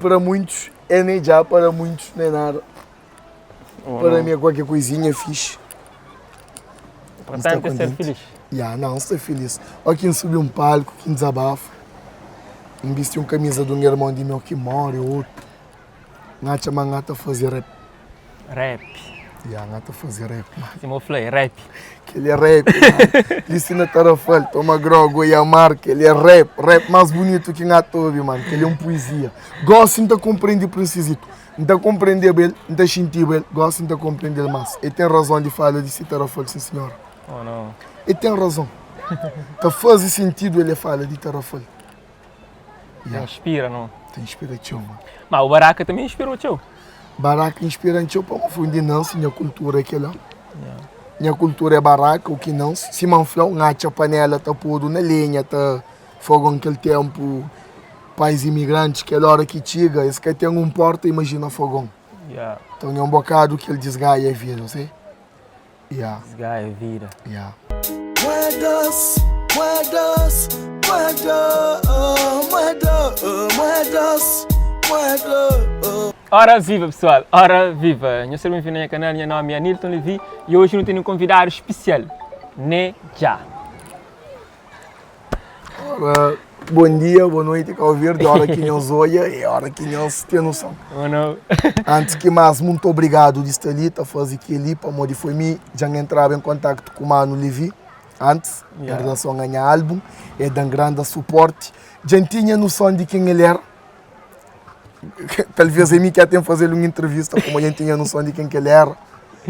para muitos é nem já, para muitos nem nada. Para mim é qualquer coisinha fixe. Importante é ser feliz. Não, estou feliz. Olha quem subiu um palco, quem desabafa. Um vestiu uma camisa de um irmão de meu que mora, outro. Ngata mangata fazer rap. Rap. Ngata fazer rap. Sim, eu falei, rap. Que ele é rap, mano. Ensina tarafal, toma grogo e amar, que ele é rap. Rap mais bonito que ngata ouve, mano. Que ele é uma poesia. Gosto de compreender precisito. Não compreender bem, não sentir bem. Gosto de compreender mais. E tem razão de falar de tarafal, sim senhor. Oh, não. E tem razão. Tá faz sentido ele fala de tarafal. Inspira, não? Tem inspiração, mano. Mas o Baraka também inspirou o teu. Baraka inspira teu para me fundir não, se minha cultura é aquela. Minha cultura é baraka, o que não. Se manflão, ngacha panela, tá podo na lenha, tá fogo naquele tempo. Pais imigrantes, que é a hora que chega, esse que tem um porta, imagina fogão. Então é um bocado que ele desgaia a vida, não sei? Desgaia a vida. Ora viva, pessoal, ora viva! Eu sou bem-vindo ao canal, meu nome é Nilton Levi e hoje eu tenho um convidado especial, Neja. Bom dia, boa noite, que ouvir, de hora que nos olha e a hora que nos tem noção. Antes que mais, muito obrigado de estar ali, a fazer aquilo, para onde foi mim, já entrava em contato com o Mano Levi, antes, em relação a ganhar álbum, e dando grande suporte. Já tinha noção de quem ele era. Talvez a mim que até fazer uma entrevista, como eu tinha noção de quem que ele era.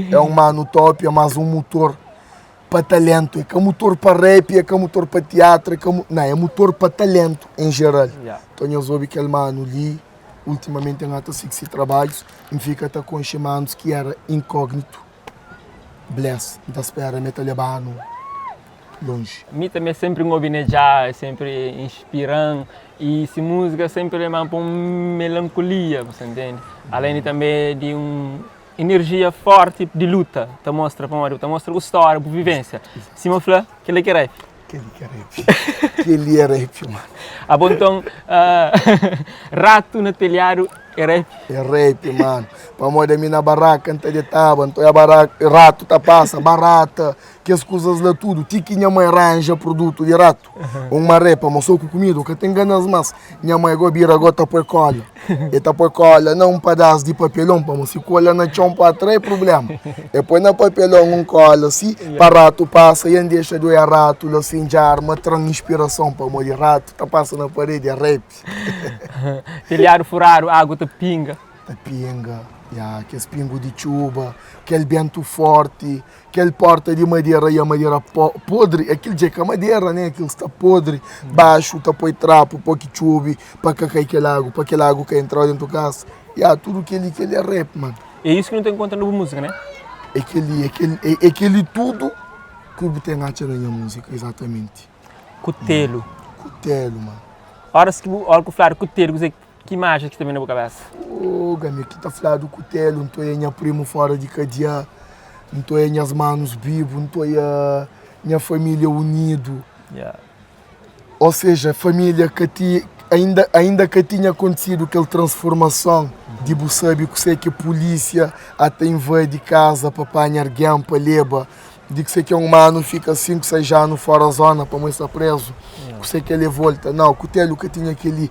É um mano top, é mais um motor para talento, é que motor para rap, é que motor para teatro, é motor para talento em geral. Então eu soube que ele mano ali, ultimamente em até 6 trabalhos, e fica com chamados que era incógnito. Bless, da espera, metalebano, longe. Mim também é sempre um obinejar, é sempre inspirante e se música sempre é uma melancolia, você entende? Além também de uma energia forte de luta, te mostra a história, a vivência. Se me fala, que ele quer rap. Que ele quer rap. Que ele é rap, mano. Ah, bom, então, rato no telhado é rap. É rap, mano. Para moda mim na barraca, antes de tava, então é barraca, rato tá passa, barata, que as coisas lá tudo. Tiki minha mãe arranja produto de rato. Uma repa, mas só com comida, que tem ganas mas minha mãe gobira agora por cola. E tá por cola, não um pedaço de papelão, para se cola na chompa atrás problema. Depois na papelão um cola, assim, para rato passa e deixa do rato, assim, já arma, traz inspiração para morrer rato, tá passando na parede, é rap. Telhado furado, água tá pinga. Tá pinga. Aquele pingo de chuva, aquele vento forte, aquele porta de madeira e a madeira podre, aquele dia que a madeira, né? Aquilo está podre, baixo, tá põe trapo, põe que chuva, para que cai aquele água que entrou dentro da casa. Tudo aquele é rap, mano. É isso que não tem conta na música, né? Aquele tudo que tem arte na minha música, exatamente. Cutelo. Cutelo, mano. Ora que eu falar cutelo, que imagem que está vendo na cabeça? Gami, aqui tá falando do cutelo, não estou aí minha primo fora de cadeia, não estou aí minhas manos vivos, não estou aí minha família unido. Ou seja, família que ainda que tinha acontecido aquela transformação de sabe que sei que a polícia até invade casa para apanhar guiampa, leba. De que sei que um mano fica 5, 6 anos fora da zona para não estar preso. Que sei que ele volta. Não, o telo que tinha aquele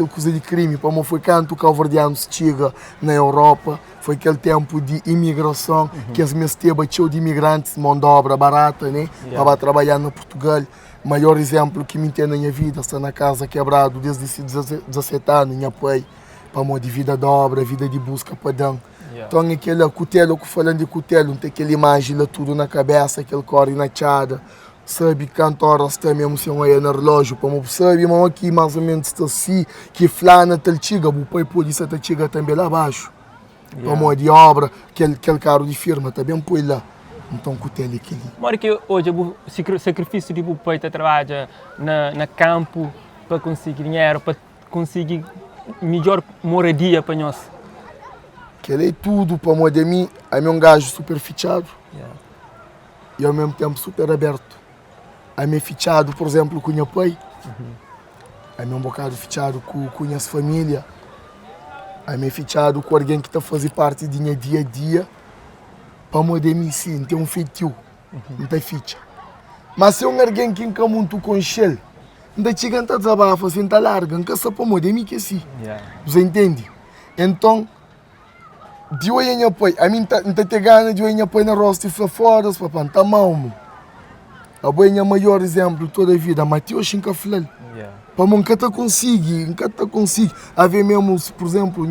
coisa de crime, para não foi canto calvardiano se chega na Europa. Foi aquele tempo de imigração, que as minhas tebas tinham de imigrantes, mão de obra barata, né? Estava trabalhando em Portugal. O maior exemplo que me tem na minha vida, está na casa quebrado desde 17 anos, minha pai, para uma de vida de obra, vida de busca para dar. Então aquele cutelo, que falando de cutelo, tem aquela imagem lá tudo na cabeça, aquele corre na chada, sabe, cantoras também, mesmo se um aí no relógio, como sabe, mas aqui mais ou menos está assim, que flana tal chega, o pai polícia tá chega também lá abaixo, como de obra, aquele carro de firma também põe lá, então cutelo aquele. Mora que hoje o sacrifício de o pai trabalha na campo para conseguir dinheiro, para conseguir melhor moradia para nós. Que ele é tudo para moda de mim, é um gajo super fichado e ao mesmo tempo super aberto. É meio fichado, por exemplo, com o meu pai. Aí me um bocado fichado com minha família. Aí me fichado com alguém que está fazendo parte do meu dia a dia. Para poder me ensinar, tem um feitio, não tem ficha. Mas se é alguém que nunca muito com ele, não chega a desabafa, se não larga, nunca sabe para poder me que sim. Você entende? Então, de hoje em apoio, a mim não tem gana de hoje em apoio na roça de fora, para pantar mal. A boa é o maior exemplo toda a vida, mas eu acho que não para nunca te consigo. A ver mesmo, por exemplo,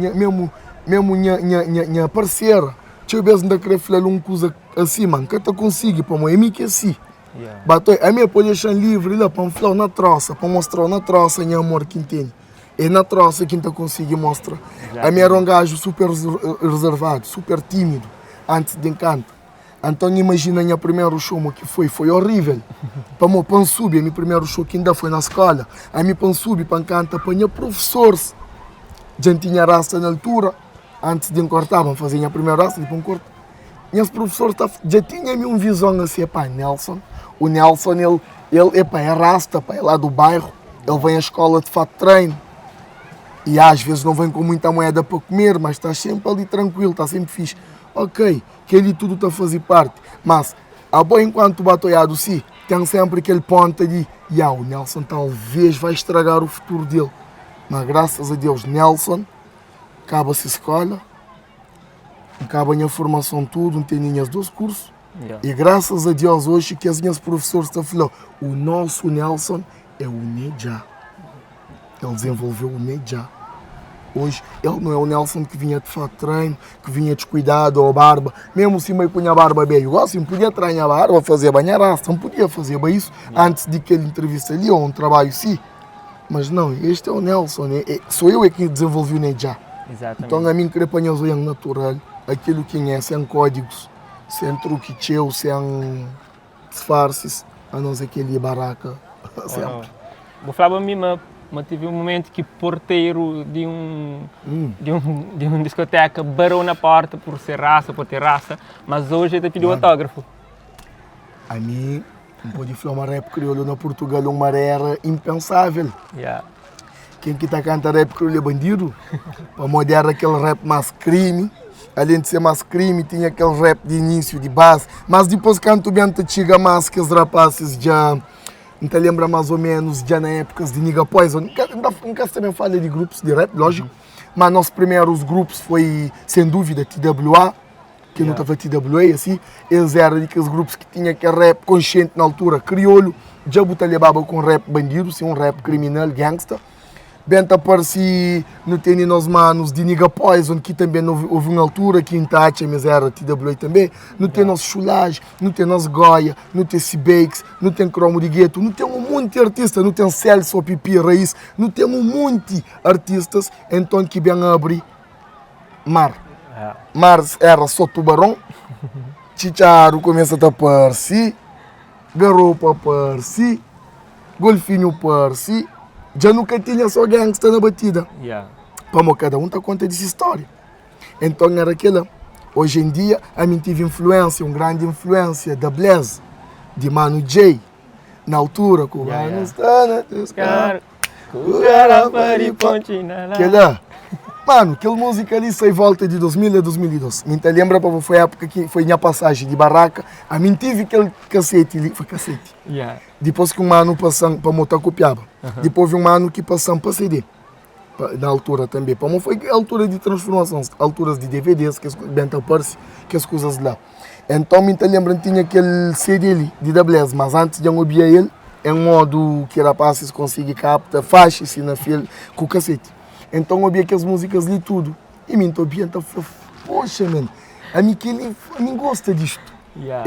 minha parceira, se eu tivesse de querer falar uma coisa assim, nunca te consigo, para mim é mim que assim. Batoi, a minha pode deixar livre lá para falar na troça, para mostrar na troça o amor que tem. É na troça que não consigo mostrar. A minha era um gajo super reservado, super tímido, antes de encanto. Então imagina o meu primeiro show que foi horrível. Para mim, para subir, meu primeiro show que ainda foi na escola. A mim para subir, para cantar, para minha professores. Já tinha raça na altura, antes de cortar, fazer a primeira raça, depois cortar. Meus professores já tinham uma visão assim, pá, Nelson. O Nelson, ele é rasta, pá, é lá do bairro. Ele vem à escola de fato de treino. E às vezes não vem com muita moeda para comer, mas está sempre ali tranquilo, está sempre fixe. Ok, que ele tudo está a fazer parte. Mas, a boa enquanto o batoiado sim, tem sempre aquele ponto de o Nelson talvez vai estragar o futuro dele. Mas graças a Deus, Nelson, acaba-se a escola, acaba a formação tudo, não tem nem 12 cursos. E graças a Deus hoje que as minhas professores estão falando, o nosso Nelson é o Neja. Ele desenvolveu o Neja. Hoje, ele não é o Nelson que vinha de fato treino, que vinha descuidado ou barba. Mesmo se meio punha a barba bem, eu assim, podia treinar a barba, fazer banhar-raça, não podia fazer bem isso antes de que ele entrevista ali ou um trabalho assim. Mas não, este é o Nelson, sou eu que desenvolvi o Neja. Exatamente. Então a mim queria apanhar o zoião natural, aquilo que é, sem códigos, sem truque teu, sem disfarces, a não ser aquele baraca. Sempre. Vou falar para mim, mas tive um momento que porteiro de um discoteca barou na porta por ser raça, por ter raça, mas hoje ele pediu autógrafo. A mim, não pode falar uma rap crioulo na Portugal, uma era impensável. Quem que está cantando rap crioulo é bandido, para moderar aquele rap mais crime. Além de ser mais crime, tinha aquele rap de início, de base, mas depois canto bem, chega mais que os rapazes já... Não te lembra mais ou menos já na época de Nigga Poison? Nunca também falei de grupos de rap, lógico. Mas nossos primeiros grupos foi, sem dúvida, TWA, que não estava TWA, assim. Eles eram aqueles grupos que tinham aquele rap consciente na altura, crioulo. Já botar levava com rap bandido, assim, um rap criminal, gangsta. Bem apareci no Tênis nos Manos de Nigga Poison, que também houve uma altura que em Tacha, mas era TWA também. Não tem nosso Chulage, não tem nosso Goya, não tem C-Bakes, não tem Cromo de Gueto, não tem um monte de artistas, não tem Celso, Pipi, Raiz, não tem um monte de artistas, então que bem abre Mar. Mar era só tubarão, Chicharo começa a tapar-se, Garopa par-se, Golfinho par-se. Já nunca tinha só gangsta na batida. Para cada um está conta dessa história. Então era aquela. Hoje em dia, a mim tive influência, uma grande influência da Blaze, de Mano J. Na altura, com o Mano está na tescara. Mano, aquela música ali saiu volta de 2000 a 2012. Me lembra para foi a época que foi minha passagem de barraca. A mim tive aquele cassete ali, foi cassete. Depois que um mano passando para montar copiava. Depois um mano que passando para CD. Na altura também. Para mim foi a altura de transformação, alturas de DVDs, que bem aparece, que as coisas lá. Então me lembra tinha aquele CD ali, de da Blaze, mas antes de eu ouvir ele, em modo que rapazes conseguem captar faixa-se na fila com o cassete. Então eu ouvi aquelas músicas ali tudo. E me estou bem, poxa, mano, a mim gosta disto.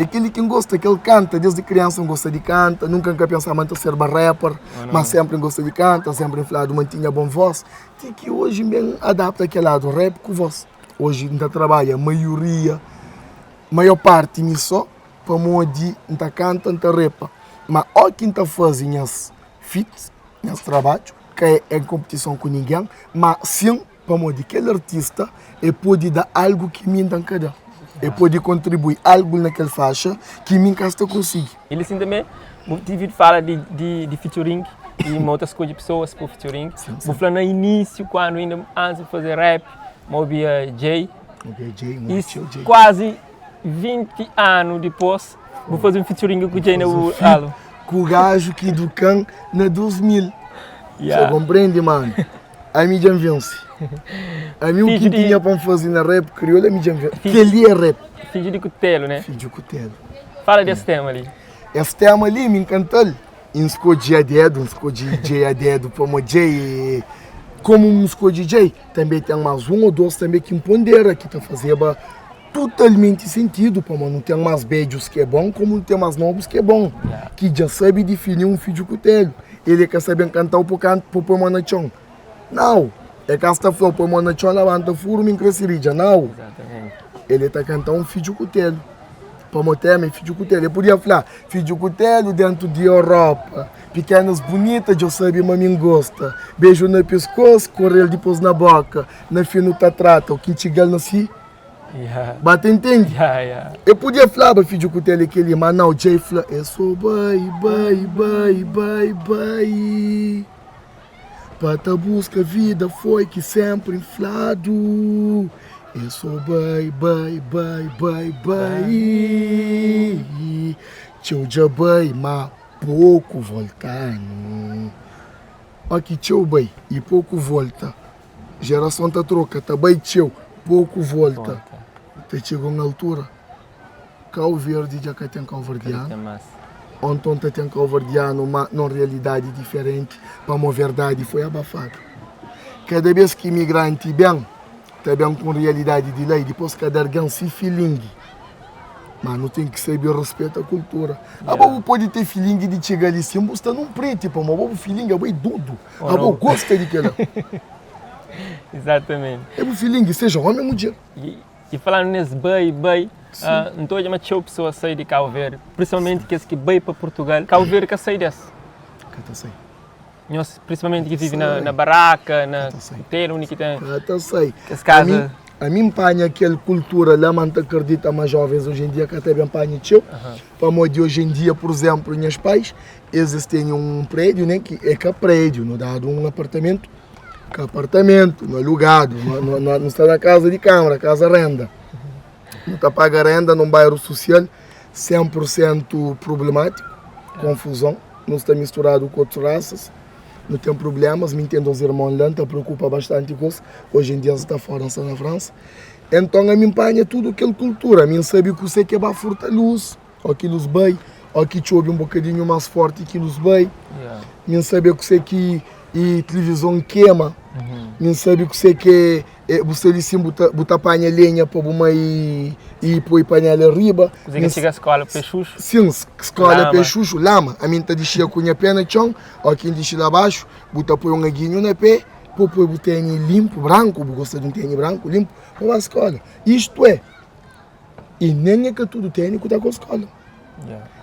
Aquele que gosta, que ele canta, desde criança gosta de cantar, nunca pensava em ser rapper, mas sempre gosta de cantar, sempre inflado, mantinha boa voz. Tem que hoje bem adapta aquele lado rap com voz. Hoje ainda trabalha, maior parte nisso, para modo ainda canta, ainda rapa. Mas olha quem está fazendo as fits, nesse trabalho, que é em competição com ninguém, mas sim, para modo aquele artista, ele pode dar algo que me dá cada. Ele pode contribuir algo naquela faixa que me encasta consigo. Ele sim também, tive fala de featuring, e outras coisas de pessoas para o featuring. Vou falar no início, quando ainda antes de fazer rap, eu via Jay. E quase 20 anos depois, vou fazer um featuring com o Jay no álbum. Com o gajo que do can na 2000. Você compreende, mano? A mídia vence. A mim o que tinha para fazer na rap crioula, a mídia vence. Que ali é rap. Filho de cutelo, né? Filho de cutelo. Fala desse tema ali. Esse tema ali me encantou. Escolhi a dedo, escolhi DJ a dedo, como DJ. Como um escolhi DJ, também tem mais um ou dois também que impondera, que tá fazendo totalmente sentido, como não tem mais beijos que é bom, como não tem mais novos que é bom. Que já sabe definir um filho de cutelo. Ele quer saber cantar o canto para o manachão. Não, é que esta flor para o manachão levanta furo, me cresceria. Não, ele está cantando um filho de cutelo. Para o tema, filho de cutelo. Eu podia falar, filho de cutelo dentro de Europa. Pequenas bonitas, eu sabia, mas me gosta. Beijo no pescoço, correr depois na boca. Na fino tá trata, o quintigal não se. Bate, entende? Eu podia falar, filho de cutelo, aquele, mas não, Jay fala, eu sou bye, bye, bye, bye, bye. Para a busca, vida foi que sempre inflado. Eu sou bye, bye, bye, bye, bye. Tchau, já bye, mas pouco voltar. Aqui, tchau, bye, e pouco volta. Geração tá troca, tá bem, tchau, pouco volta. Te chegou na altura. Cabo Verde já que tem Cabo Verdeano. Ontem tem Cabo Verdeano, uma realidade diferente. Para uma verdade foi abafado. Cada vez que imigrante bem, também com realidade de lei, depois cada alguém se feeling. Mas não tem que saber respeito à cultura. A bobo pode ter feeling de chegar ali sim, você não preto, mas a bobo feeling é bem tudo. A bobo gosta de aquilo. Exatamente. É o feeling, seja homem ou mulher. E falando nesse bem, não estou a chamar de pessoas a sair de Cabo Verde, principalmente que bem para Portugal. Cabo Verde que sai desse. Que sai. Principalmente que vive na barraca, na hotel, onde que tem. A mim empanha aquela cultura lá, mas acredita mais jovens hoje em dia que até bem empanha teu. Para modo de hoje em dia, por exemplo, meus pais, eles têm um prédio, né, que é prédio, não dá um apartamento. Que apartamento, não é alugado, não está na casa de câmara, casa renda. Não está paga renda num bairro social, 100% problemático, confusão, não está misturado com outras raças, não tem problemas, me entendo os irmãos lá, te preocupa bastante com isso. Hoje em dia está fora, está na França. Então a mim empanha tudo aquela cultura, a mim sabe que você quer furtar luz, aquilo bem, aqui chove um bocadinho mais forte, aquilo bem, a sabe que você que e televisão queima, não sabe o que você quer, você ali sim botar panha lenha para uma e pôr panha ali riba. Você que chega a escola peixucho? Sim, escola peixucho, lama. A minha tá deixando com a pena chão, aqui deixa lá abaixo, botar põe um aguinho na pé, pôr o tênis limpo, branco, gosta de um tênis branco, limpo, para a escola. Isto é, e nem é que tudo tênis que está com a escola.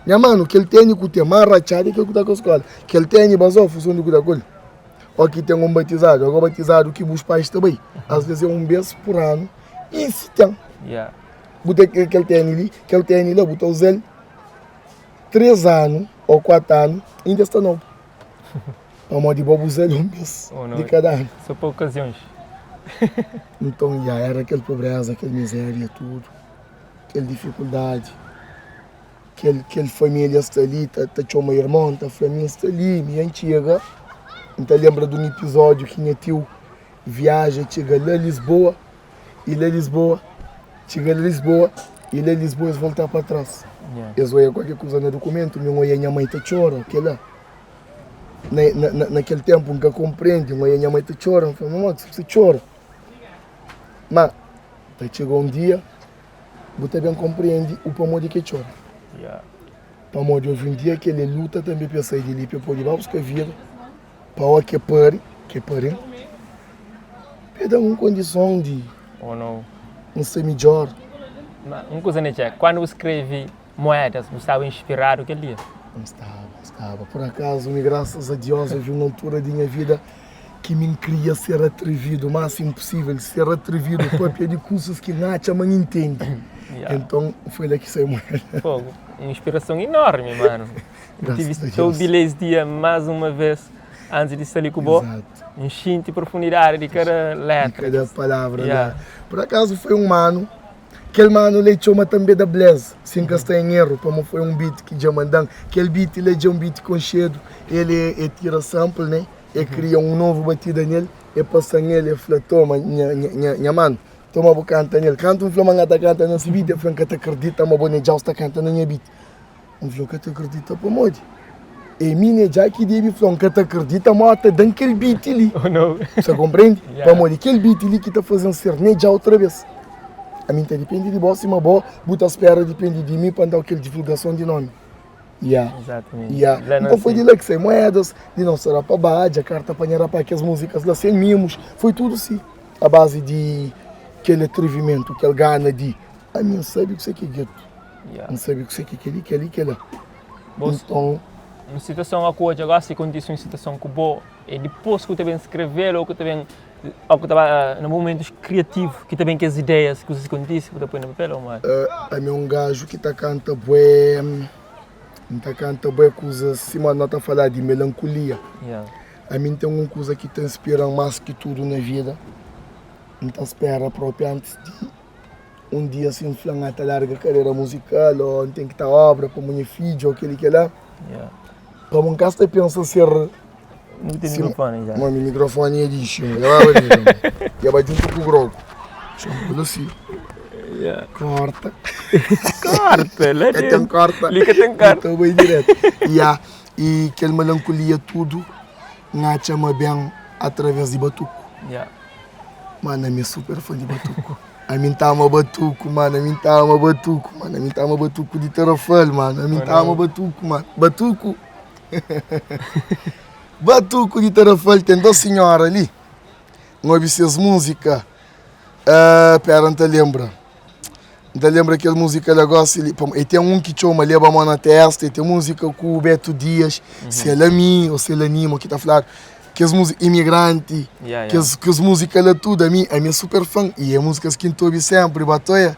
Minha mano, aquele tênis que tem mais rachado que está com a escola. Aquele tênis basou, função do que está com ele. Aqui tem um batizado, agora batizado que os pais também. Às vezes é um mês por ano. E se tem. Botei aquele tênis lá, botou ele 3 anos ou 4 anos, ainda está novo. Para modo de bobo ele um mês de cada ano. Só para ocasiões. Então já era aquela pobreza, aquela miséria, tudo. Aquela dificuldade. Aquela família está ali, tá uma irmã, a família está ali, minha antiga. Então lembra de um episódio que minha tio viaja, chega lá em Lisboa, e lá em Lisboa, chega lá em Lisboa, e lá em Lisboa eles voltam para trás. Eles olham qualquer coisa no documento, minha mãe está chorando, aquela. Naquele tempo nunca compreende, minha mãe está chorando, fala, mamãe, você chora. Mas, chegou um dia, você bem compreende o pão de que chora. Para hoje em dia que ele luta também para sair de ali, para poder buscar vida. Para que pare, dá uma condição de não ser melhor. Uma coisa, né, quando eu escrevi Moedas, você estava inspirado aquele dia? Não estava. Por acaso, graças a Deus, houve uma altura da minha vida que me queria ser atrevido, o máximo possível, ser atrevido para pedir coisas que a mãe entende. Então, foi lá que saiu Moedas. Uma inspiração enorme, mano. Eu tive todo esse dia, mais uma vez, antes de sair com o bo, enchente profundidade de cada letra. De cada palavra. Yeah. Por acaso foi um mano, aquele mano ele chama também da Blaze, sem que está em erro, como foi um beat que já mandam. Aquele beat ele é um beat com cheiro, ele tira sample, né? E cria um novo batida nele, e passa nele, e fala, toma, minha mano, toma a canta nele. Canta um flama que canta nesse beat, e fala que te acredita, mas bom, já está cantando nesse beat. Um flama que te acredita, para modi. E mim já que deve falar que te acredita, mas até dando aquele beat ali. Oh, não. Você compreende? Para modi, aquele beat ali que está fazendo ser nem já outra vez. A mim depende de você, mas bom, buta espera depende de mim para dar aquela divulgação de nome. Exatamente. Então foi de lá que sem moedas, de não ser para bade, a carta apanhar para que as músicas lá sem mimos, foi tudo assim. A base de aquele atrevimento, aquele gana de a mim não sabe o que você quer gueto. Não sabe o que você quer que lá. Então, uma situação acorda agora se acontece uma situação que boa e depois que também escrever ou que também estava no momento criativo que também que as ideias que você acontece que depois no papel ou mais. A mim um gajo que tá canta bué, coisas cima não tá falar de melancolia. A mim tem uma coisa que te inspira mais que tudo na vida. Não te espera próprio antes de um dia se inflamar a larga carreira musical ou tem que estar obra para minha filha ou aquele que é lá. Para um caso te pensa ser não tem microfone já. Meu microfone é de chão. Já vai junto com o grogo. Chama assim. Corta. Corta, lá dentro. Tem corta. Liga tem corta. Então vai direto. E aquela melancolia tudo, na chama bem através de batuco. Mano, eu sou super fã de batuco. A mim tá uma batuco, mano. A mim tá uma batuco de Tarrafal, mano. A mim tá uma batuco, mano. Batuco. Batuco de Tarrafal, tem duas senhoras ali. Não ouvi essas músicas. Pera, não te lembra. Não te lembra aquela música negócio ali? E tem um que chama Leva a Mão na Testa. E tem música com o Beto Dias. Se ela é mim ou se ela anima, que tá falando. Que as músicas imigrante, que as músicas lá tudo, a mim é super fã. E é músicas que eu ouvi sempre, batoia.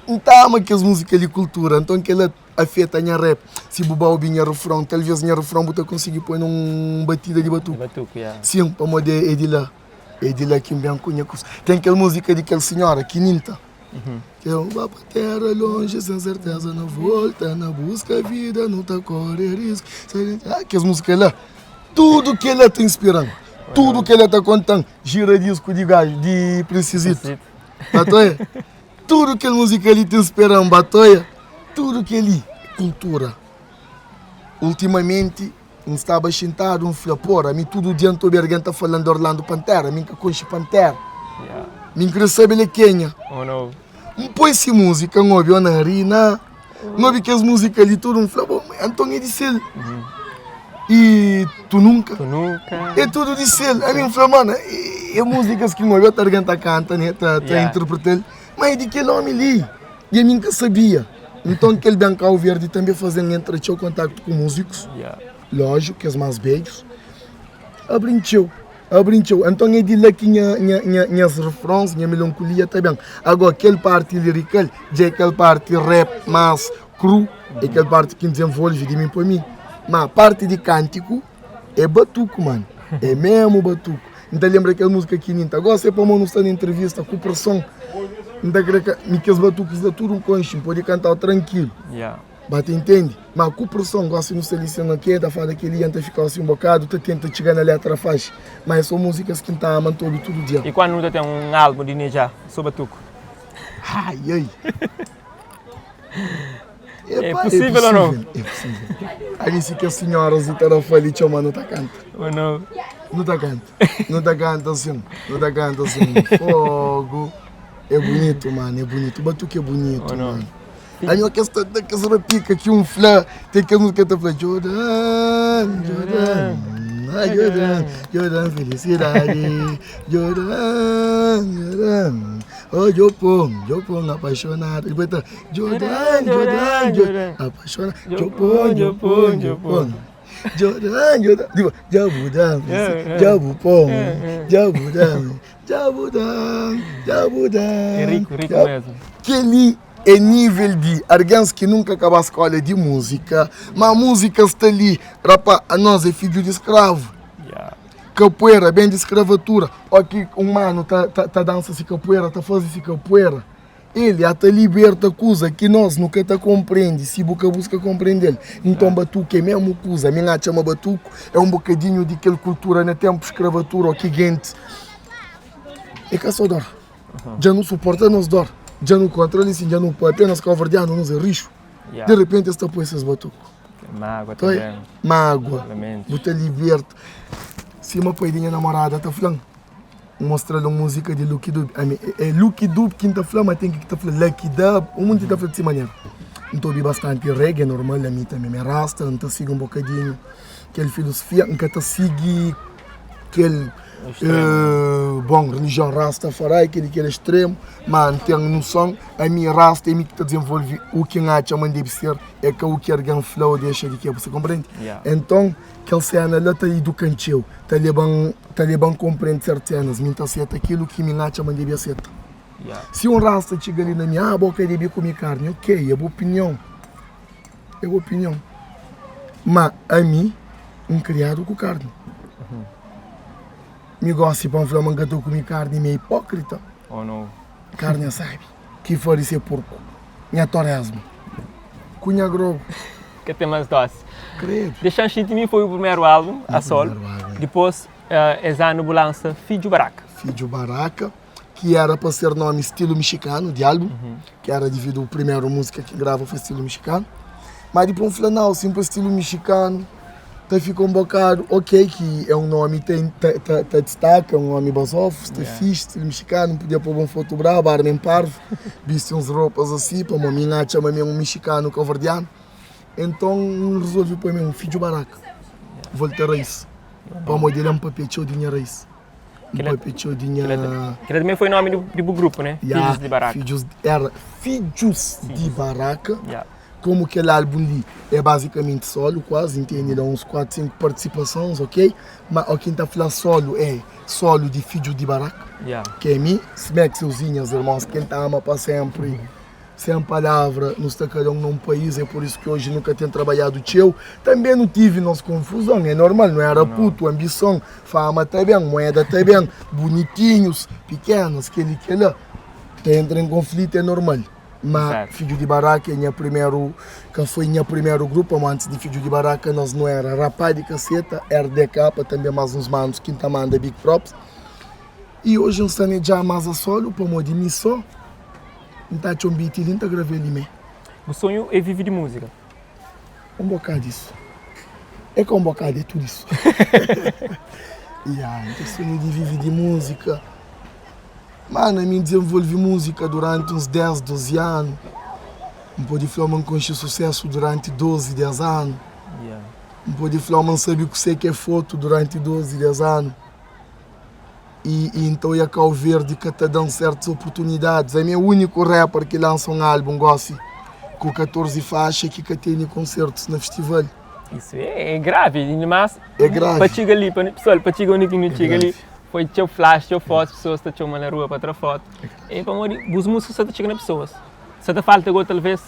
Então, que as músicas de cultura, então que ela afeta a minha rap. Se bubar o binha refrão, talvez a minha refrão você conseguir pôr num batida de batuco. Sim, para moder é de lá. É de lá que me conhece. Tem aquela música de aquela senhora, Quininta. Que é vá para terra longe, sem certeza na volta, na busca a vida, não tá correr risco. Que as músicas lá. Tudo que ela está inspirando, tudo que ela está contando, gira disco de gajo, de precisito. Batoia? Tudo que a música ali está inspirando, batoia? Tudo que ali, cultura. Ultimamente, não estava sentado, flapor, a mim todo dia estou berganta falando de Orlando Pantera, a mim que conheço Pantera. Mim queria saber ele Kenya. Não põe essa música, não ouviu na arena, não ouviu que as músicas ali, tudo flapor, então é de ser. E tu nunca. É tudo de selo. A mim falou, mano, é músicas que uma vez a garganta canta, né? Tá interpretando. Mas é de que nome ali? E a mim que sabia. Então, aquele Bancão Verde também fazendo entrecheu contato com músicos. Lógico, que os mais beijos. Abrincheu. Então, é de lá que minhas refrões, minha melancolia tá bem. Agora, aquele parte lyrical, já aquela parte rap mais cru, é aquela parte que desenvolve de mim para mim. Mas a parte de cântico é batuco, mano. É mesmo batuco. Então lembra aquela música que Ninta? Agora você para não estar na entrevista com pressão. Então aqueles batucos da tudo um conche, pode cantar tranquilo. Mas entende? Mas com pressão, gosta de não se licenciando aqui, tá falando que ele entra ficar assim um bocado, tu tenta chegar na letra faz. Mas são músicas que tá mantendo todo dia. E quando não tem um álbum de Neja sobre batuco? Ai. É possível ou não? É possível. Aí se que a senhora se tá falando que não tá canta. Ou não? Não tá canta. Não tá canta assim. Fogo. É bonito, mano. É bonito. O batuque é bonito, mano. Aí uma questão daquela pica que um flá tem que a música tá falando Jordan. Jordan, felicidade. Jordan. Oh, Jopong, apaixonado. Ele vai estar Jordan, apaixonado. Jopong. Jordan. Digo, Jabudam. É rico mesmo. Que ali é nível de alguém que nunca acabou a escola de música, mas a música está ali, rapaz, a nós é filho de escravo. Capoeira, bem de escravatura. Aqui um mano tá dança-se capoeira, tá fazendo-se capoeira. Ele até liberta coisa que nós nunca tá compreende, se busca compreender. Então batuque é mesmo coisa, minha chama batuco, é um bocadinho de aquela cultura na tempo escravatura, aqui gente. É que só dor. Já não suporta nos dor. Já não controla assim, já não pode apenas covardeando nos rixo. De repente está por esses batucos. Mágoa também. Mágoa. Você liberta. Se uma poedinha namorada está falando, mostra-lhe uma música de Lucky Dube. É Lucky Dube que está falando, mas tem que estar falando Lucky Dube. O mundo está falando dessa maneira. Então ouvi bastante reggae, é normal, a mim também me arrasta, então sigo um bocadinho aquela filosofia, nunca sigo aquele bom, religião Rastafari, aquele extremo, mas tem noção, a minha Rasta é mim que está desenvolvendo o que a chama deve ser, é que o que alguém flow deixa de que você compreende? Então, aquela cena lá está educante, está levando compreender certas cenas, me está certo aquilo que a chama deve ser. Se um Rasta chega ali na minha boca deve comer carne, ok, é boa opinião. É boa opinião. Mas a mim, criado com carne. Me gosto de falar que estou comendo carne meio hipócrita. Oh não. Carne sabe. Que for ser porco. Minha torresmo. Cunha grobo. Que tem mais doce. Credo. Deixando de mim foi o primeiro álbum, a solo. Depois, Exano Bulança, Filho Baraca. Filho Baraca, que era para ser nome estilo mexicano de álbum, que era devido à primeira música que grava foi estilo mexicano. Mas depois um flanal, sempre estilo mexicano. Então ficou um bocado, ok, que é um nome que destaca, é um nome basof, está fixe, estilo mexicano, podia pôr uma foto brava, armem parvo, viste uns roupas assim, para uma minha chama um mexicano covardiano. Então resolvi pôr um Filho Baraca, voltar a isso, para modelar um papel de dinheiro isso. Que também foi o nome do grupo, né? Filhos de Baraca. Era Filhos de Baraca. Como aquele álbum ali é basicamente solo, quase, entende? Dá uns 4, 5 participações, ok? Mas quem está falando solo é solo de Filho de Baraca, que é mim, se bem que seuzinhos, irmãos, quem está ama para sempre, sem palavra, não está cada um num país, é por isso que hoje nunca tenho trabalhado teu. Também não tive nossa confusão, é normal, não era puto, ambição, fama também, moeda também, bonitinhos, pequenos, aquele que lá, entra em conflito, é normal. Mas Filho de Baraca foi meu primeiro grupo, mas antes de Filho de Baraca nós não era rapaz de caceta, era de capa, também mais uns manos que tá manda big props. E hoje eu estou já mais a solo, para modo de missão, então eu beat e então gravei ali. O sonho é viver de música? Um bocado disso. É que um bocado de tudo isso. Então sonho de viver de música. Mano, eu me desenvolvi música durante uns 10, 12 anos. Não pode falar que eu sucesso durante 12, 10 anos. Não pode falar que eu sabia o que sei que é foto durante 12, 10 anos. E então ia cá o verde que está dando certas oportunidades. É meu único rapper que lança um álbum, gosto, com 14 faixas que tem concertos no festival. Isso é grave, mas é grave. Para chegar ali, para chegar onde não chega ali. Foi teu flash, teu foto, as pessoas estão na rua para tirar foto. E para morrer, os músicos estão chegando nas pessoas. Se te falta agora, talvez,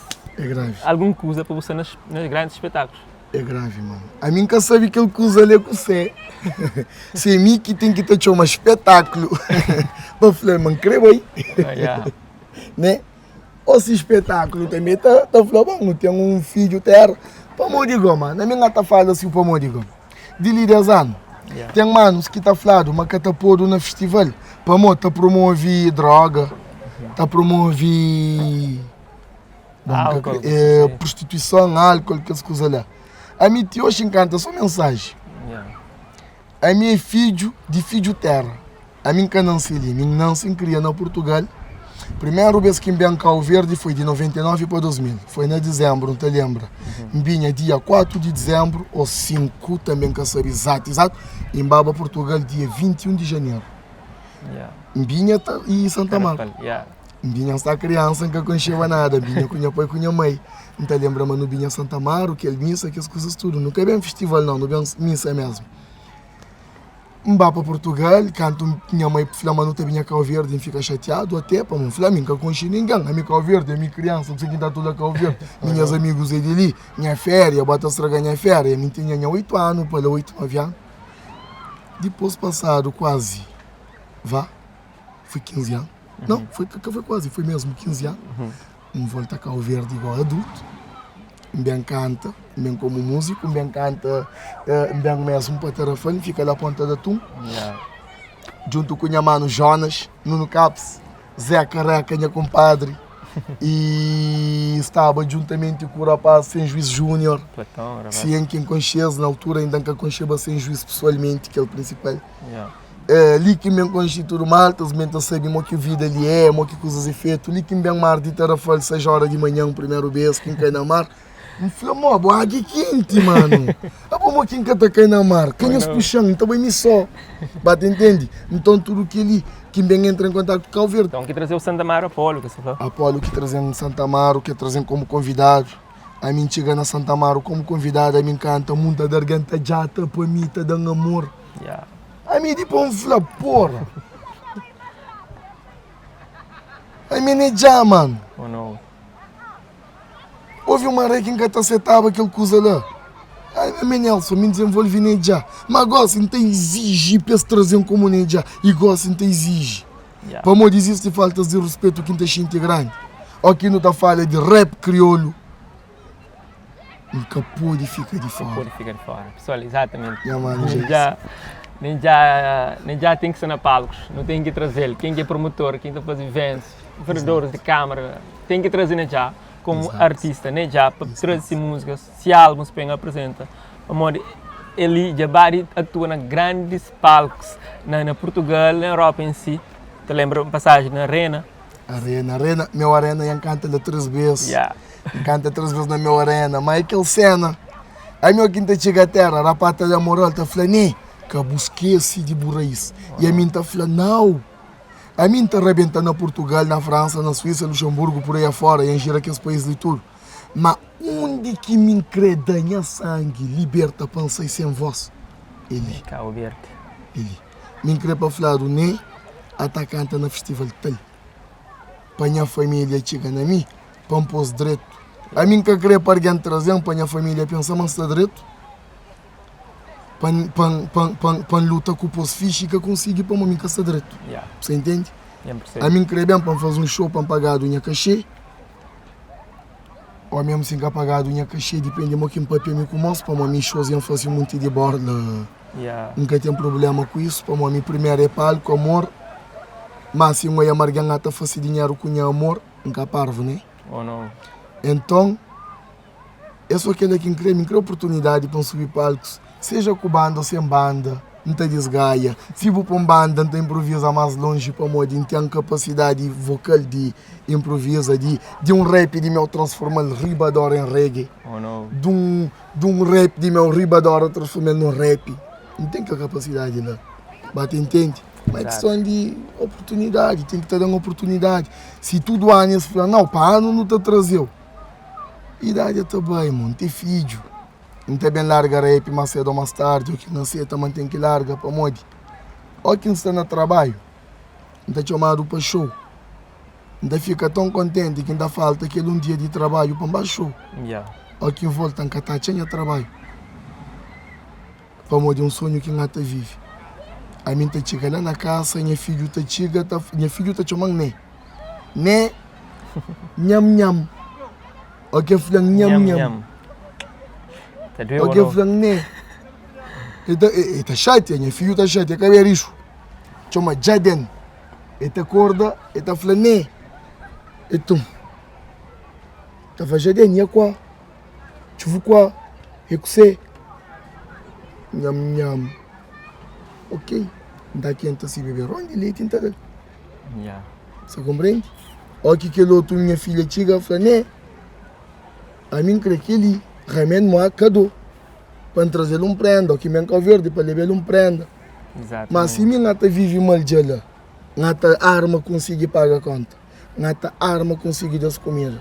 alguma coisa para você nos grandes espetáculos. É grave, mano. A mim que sabe que ele coisa ali com você. Se é mim que tem que ter um espetáculo. Para falar, mano, creva aí. Né? Esse espetáculo também tá falando, bom, tem um filho terra. Para morrer, mano. Na minha tá falando assim, para morrer. De líderes anos. Tem manos que está falando, mas que está pondo no festival. Para mim, está promover droga, está promover prostituição, álcool, que coisas lá. A mim, hoje encanta só mensagem. A mim é filho de filho terra. A mim que não se ali, mim não se cria na Portugal. Primeiro vez que em Cabo Verde foi de 99 para 2000. Foi em dezembro, não te lembra? Vinha dia 4 de dezembro ou 5, também que sabe exato. Em Baba, Portugal, dia 21 de janeiro. Vinha e Santa Marta. Vinha essa criança que não conhecia nada. Vinha com o pai e com a mãe. Não te lembra, mas não vinha Santa Marta, que é missa, que as coisas tudo. Não é bem festival não, não é bem missa mesmo. Vá para Portugal, canto minha mãe flama não tem Cabo Verde e fica chateado até para um flamengo com ninguém. A minha Cabo Verde, a minha criança, não sei quem está toda Cabo Verde. Minhas amigos aí ali, minha férias, bota estragar minha férias. Eu tinha 8 anos, para 8, 9 anos. Depois passado quase, foi 15 anos. Não, foi quase, foi mesmo 15 anos. Volta a Cabo Verde igual adulto. Bem canta, bem como músico, bem canta, bem mesmo para telefone, fica lá na ponta da tum. Junto com minha mano Jonas, Nuno Caps, Zé Careca, minha compadre. E estava juntamente com o rapaz Sem Juiz Júnior. Se em quem conhece, na altura ainda que conheceba Sem Juiz pessoalmente, que é o principal. Ali que me conheci tudo malta, os mentas sabem que vida ali é, que coisas é feito. Ali que me bem mar de telefone, 6 horas de manhã, o primeiro beijo, quem cai na mar. Me falou, água quente, mano. A bomba quem cata cai na mar. Quem os puxam, então bem me só. Bate, entende? Então tudo que ali, quem bem entra em contato com o Cabo Verde. Então que trazer o Santa Amaro Apolo, que você falou? Apolo que trazendo Santa Amaro, que trazendo como convidado. A mim chega na Santa Amaro como convidado, a mim canta muita garganta jata, por mim tá dando amor. A mim tipo um fla, porra. A mim nem já, mano. Oh não. Houve uma rei que engatacetava aquele coisa lá. A mim Nelson, me desenvolve nem já. Mas gosto, não tem exige para se trazer um como nem já. E gosto, não tem exige. Para mim existe falta de respeito que não tem gente grande. Aqui não está falha de rap crioulo. Nunca pode ficar de fora. Pode ficar de fora. Pessoal, exatamente. Nem já tem que ser na palcos, não tem que trazer. Quem é promotor, quem está fazendo eventos, vereadores de câmara, tem que trazer já como artista, já para trazer músicas, se álbuns para apresentar. Ele já atua em grandes palcos, na Portugal, na Europa em si. Te lembra uma passagem na Arena? Arena, meu Arena já canta 3 vezes. Canta 3 vezes na meu Arena, mas aquela cena, aí meu quinta chega a terra, a rapata da moral, está falando, que busquei-se de burrais. E a mim está falando, não. A mim está arrebentando na Portugal, na França, na Suíça, Luxemburgo, por aí afora, e encher aqueles países de tudo. Mas onde que me encredanha sangue, liberta pensei sem voz? Ele. Cabo Verde. Ele. Me encrepa falar, né? Atacante no festival tal. Para minha família chega na mim, para me pôr direito. A mim que queria para alguém trazer, para minha família pensar, mas está direito. Para lutar com o posto fixe que consigo para mim que está direito. Você entende? 100%. A mim queria bem para fazer um show para pagar do minha cachê. Ou mesmo sem pagar do minha cachê, depende de quem papel me começa, para mim shows iam fazer muito de borda. Nunca tem problema com isso, para mim primeiro é palco, amor. Mas se eu ia margar a fazer dinheiro com o amor, nunca parvo, né? Oh não. Então, eu sou aquele que cria oportunidade para subir palcos, seja com banda ou sem banda, não tem desgaia. Se vou para uma banda, não tem improvisa mais longe para mim, não tem capacidade vocal de improvisa, de um rap de meu transformar ribador em reggae. Oh não. De um rap de meu ribador transformar no rap. Não tem capacidade lá. Mas entende? Mas é questão de oportunidade, tem que estar dando oportunidade. Se tudo anos fala, não, para ano não te trazeu. Idade também, mano, tem filho. Não tem bem larga rap, mais cedo ou mais tarde, ou que não sei, também tem que largar para modi. Ou quem está no trabalho, não está chamado para show. Não fica tão contente que ainda falta aquele um dia de trabalho para mais show. Ou quem volta em Catatinha trabalho. Para modi um sonho que não vive. A mim tá chega lá na casa, minha filho tá chega, minha filho tá chamando né, nham nham, o que flan nham nham, o que flan né, tá chato, minha filho tá chato, é cabelo isso, chama Jaden, tá corda, tá flan né, tu, tá fazendo Jaden, é quoi, tu veux quoi, é que você, nham nham. Ok, daqui então se beber onde leite então. Você compreende? Olha que aquele outro minha filha chega e fala, né? A mim creio que ele remende uma cadô para trazer prenda, ou que me Cabo Verde para levar prenda. Mas se minha gata vive mal de lá, gata arma consegue pagar a conta, gata arma consegue das comidas,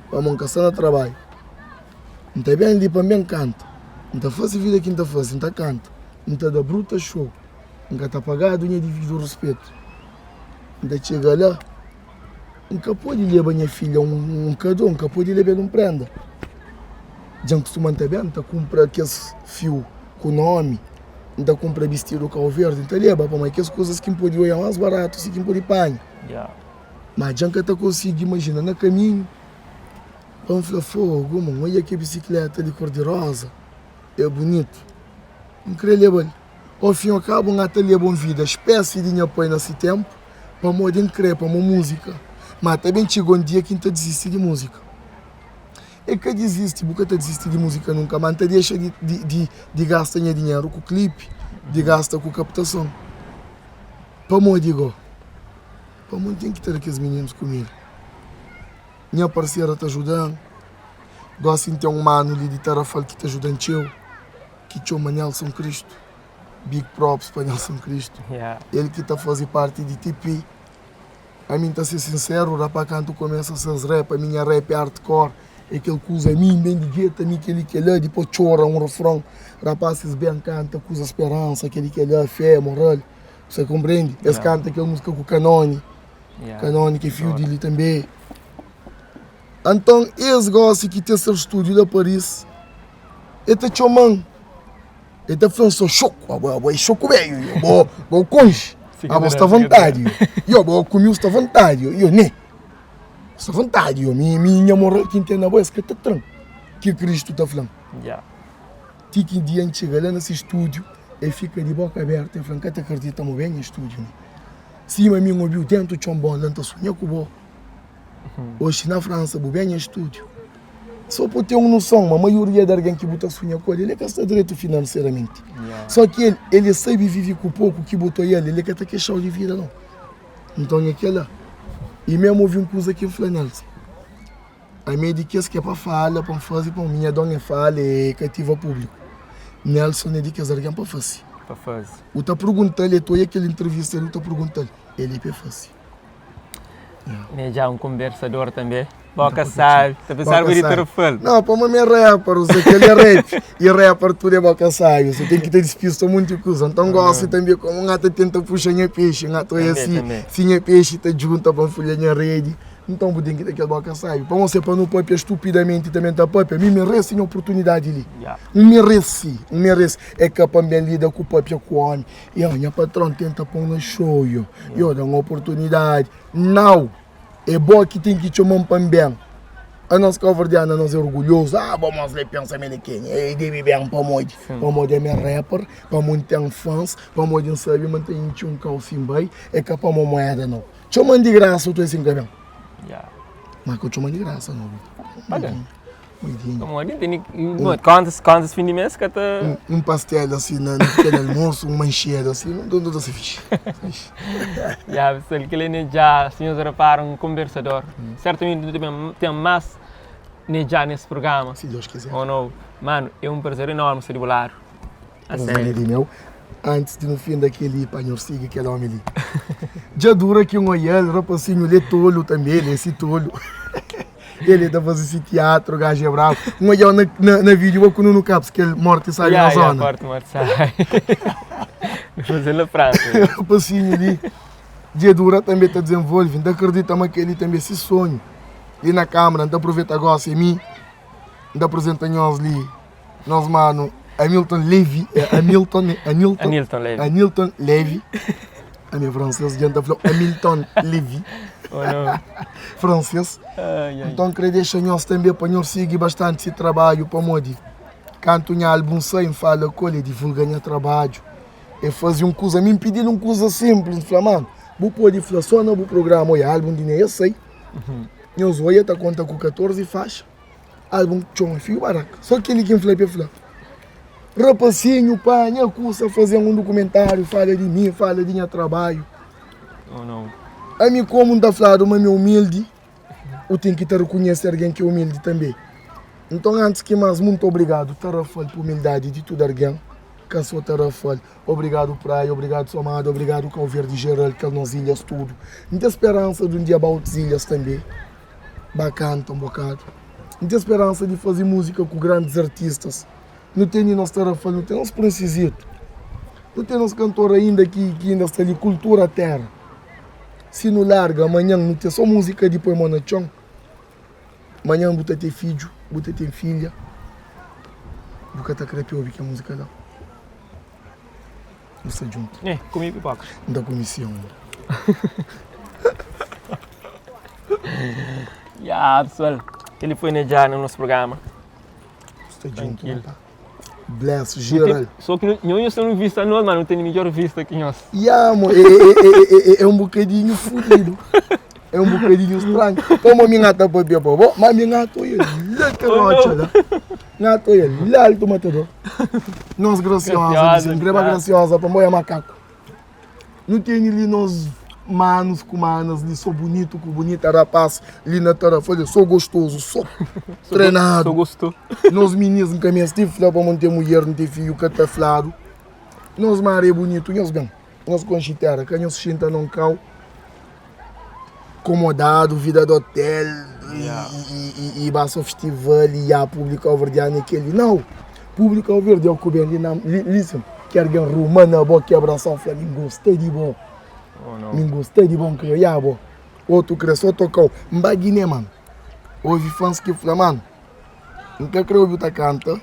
para montar no trabalho. Não está bem ali para mim canta, não está fácil vida que não está fácil, não está canta, não está da bruta show. Nunca está pagado, não é devido ao respeito. Ainda chega lá, nunca pode levar minha filha um cadô, nunca pode levar um prenda. Já costuma também, ainda compra aqueles fio com nome, ainda compra vestido com o verde, então leva para aquelas coisas que pode olhar mais barato, se que pode pagar. Mas já que está conseguindo imaginar no caminho, vamos falar fogo, mano, olha que bicicleta de cor-de-rosa, é bonito. Incrível. Ao fim e ao cabo, não tem uma vida, espécie de apoio nesse tempo, para moda incrível, para música. Mas também chegou um dia que não desiste de música. É que desiste, porque não desiste de música nunca, mas não deixa de gastar dinheiro com o clipe, de gastar com captação. Para moda, digo, para moda tem que ter aqueles meninos comigo. Minha parceira está ajudando, gosto de ter um mano ali de Tarafal que está ajudando, que chama Nelson Cristo. Big props para Nelson Cristo. Ele que está fazendo parte de TP. A mim, está ser sincero, o rapaz quando começa a ser rap, a minha rap é hardcore. É aquele que usa a mim, bem de gueta, aquele que é depois chora um refrão. Rapazes bem canta, que usa esperança, aquele que é fé, moral. Você compreende? Esse canta aquela música com o Canone. Canone que é filho dele também. Então, eles gostam que tem seu estúdio lá em Paris. Ele está chamando. Ele está falando só choco, choco velho, eu conge, você está à vontade, eu comi está à vontade, eu né, está à vontade, minha moral que entende a voz que está tranquilo, que Cristo está falando. Que dia a gente chega lá nesse estúdio, ele fica de boca aberta, ele fala, que te acredita, estamos bem no estúdio, né? Se eu me ouviu dentro de um bom, não está sonhando com o bom. Hoje na França, eu bem no estúdio. Só por ter uma noção, a maioria de alguém que bota sonha com ele é que está direito financeiramente. Só que ele sabe viver com o pouco que botou ele quer ter queixar de vida, não. Então é aquela. E mesmo ouvi uma coisa que eu falei, Nelson. A minha de que é para falar, para fazer, para minha dona fala, é cativa público. Nelson é de que alguém para fazer. Para fazer. O está perguntando, ele é aquela entrevista, ele está perguntando, ele é para fazer. É já um conversador também. Boca sabe, está a pensar que ele fala. Não, para mim é rapper, você que ele é rap. E rapper tudo é boca sabe, você tem que ter despista muito coisa. Então gosto também como um gato tenta puxar minha peixe, um gato é assim, se minha peixe está junto para folhar minha rede. Então tem que ter aquela boca sabe. Para você para não pôr estupidamente também tá pôr, me merece uma oportunidade ali. Merece. É capaz de lidar com o papo com o homem. E a minha patrão tenta pôr no show, eu dou uma oportunidade. Não. É bom que tem que chamar para bem. A nossa caverdiana nós é orgulhoso. Vamos ler pensamento de quem? É de bem para moide. Para moide é meu rapper, para moide tem fãs, para moide não sabe manter um calcinho bem. É capaz de moeda não. Chama de graça eu estou assim também. Mas que eu chamo de graça não. Paga. Quantos fins de mês que está... Um pastel assim, naquele almoço, um mancheiro assim, não se fixe. Se ele já, senhores reparam, um conversador. Certamente tem mais já nesse programa. Se Deus quiser. Ou não? Mano, é um prazer enorme ser bolaro. A sério. Meu, antes de no fim daquele panhor siga aquele homem ali. Já dura que um olhar, rapazinho, ele é tolo também, ele é esse tolo. Ele está fazendo esse teatro, o gajo é bravo. Um olhar na vídeo, eu no caps, que ele morte sai na zona. Morte sai. Fazer na França. Rapazinho ali, dia dura também está desenvolvendo, acredita-me que ele também esse sonho. E na câmara, não aproveita agora, é mim, não apresenta nós ali, nós mano, Hamilton Levy, Hamilton Levy. A minha francesa adianta falar Hamilton Levy. Francês. Então queria deixar nós também para nós seguir bastante esse trabalho para modi. Canto um álbum sem fala com ele, divulga meu trabalho. E fazer uma coisa, me pedindo uma coisa simples, falar, mano, vou poder falar só no programa, olha, álbum de eu sei. Nós olha, tá conta com 14 faixas. Álbum de fio baraca. Só aquele que me falou para falar. Rapacinho, pai, minha cursa fazer um documentário, fala de mim, fala de meu trabalho. A mim como está falando, mas meu humilde, eu tenho que reconhecer alguém que é humilde também. Então antes que mais, muito obrigado, Tarafal, por humildade de tudo alguém. Que a sua Tarafal, obrigado Praia, obrigado Somado, obrigado Cal Verde Geral, que nas ilhas tudo. Muita esperança de um dia para outras ilhas também. Bacana, um bocado. Muita esperança de fazer música com grandes artistas. Não tem nosso Tarafal, não tem nosso Princesito. Não tem uns cantores ainda que ainda está ali, cultura terra. Se não larga, amanhã não tem só música de põe na chão. Amanhã você tem filho, você tem filha. Você está querendo ouvir que a música lá. Não está junto. Comi pipoca. Não dá comissão. Pessoal, ele foi já no nosso programa. Está junto, tá? Bless, geral. Só que não estamos vista nós, mas não tem melhor vista que nós. Mano, é um bocadinho fudido. É um bocadinho estranho. Como a minha gata pode beber, mas a minha gata é lá que rocha, né? Gata é lá que matador. Nós graciosa, greba graciosa, para moer macaco. Não tem ali nós manos com manas, ali sou bonito com bonita, rapaz, ali na tarafalha, sou gostoso, sou treinado. Sou gostoso. Nós meninos que me estive para manter mulher, não ter filho, que está flado. Nós maré bonito, nós bem. Nós conchitera, que nós senta num cal, acomodado, vida de hotel, e basta o festival, e a pública ao verde naquele. Não, pública ao verde é o que vem ali na. Listen, que alguém romana, boa que abraçar o Flamengo, gostei de bom. Me gostei de bom, que eu bo. Outro cresceu, tocou. Mbaguine, mano. Houve fãs que falam, mano, não quer querer ouvir o canta,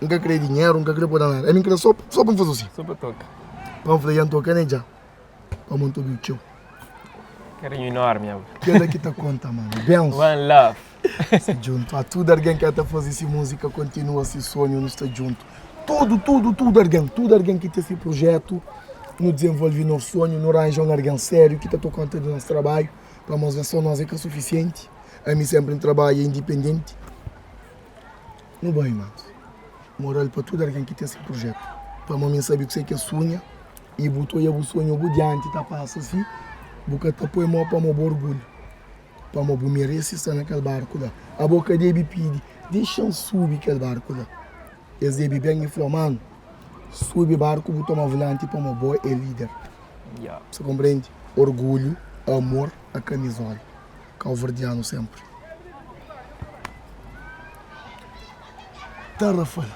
não quer querer dinheiro, não quer querer por nada. É mim só para fazer assim. Só para tocar. Para falar, tocar, né, já? Para montar o tio. Carinho enorme, meu. Que é que tá conta, mano? Benção. One love. Se junto a tudo alguém que está fazer essa música, continua esse sonho, não está junto. Tudo alguém que tem esse projeto, no desenvolver nosso sonho, no arranjar um alguém sério, que está tocando do nosso trabalho, para nós ver só nós é que é suficiente. A mim sempre em trabalho independente. Não vai, mano. Moral para tudo alguém que tem esse projeto. Para mim saber que você que é sonha, e botou o sonho adiante, tá passa assim, porque tá põe mão para meu orgulho. Para meu merece estar naquele barco lá. A boca dele pede, deixa eu subir aquele barco lá. Eles devem bem e falam, mano, sube o barco, botou uma volante para meu boy é líder. Você compreende? Orgulho, amor, a camisola. Calverdiano sempre. Tá, Rafael?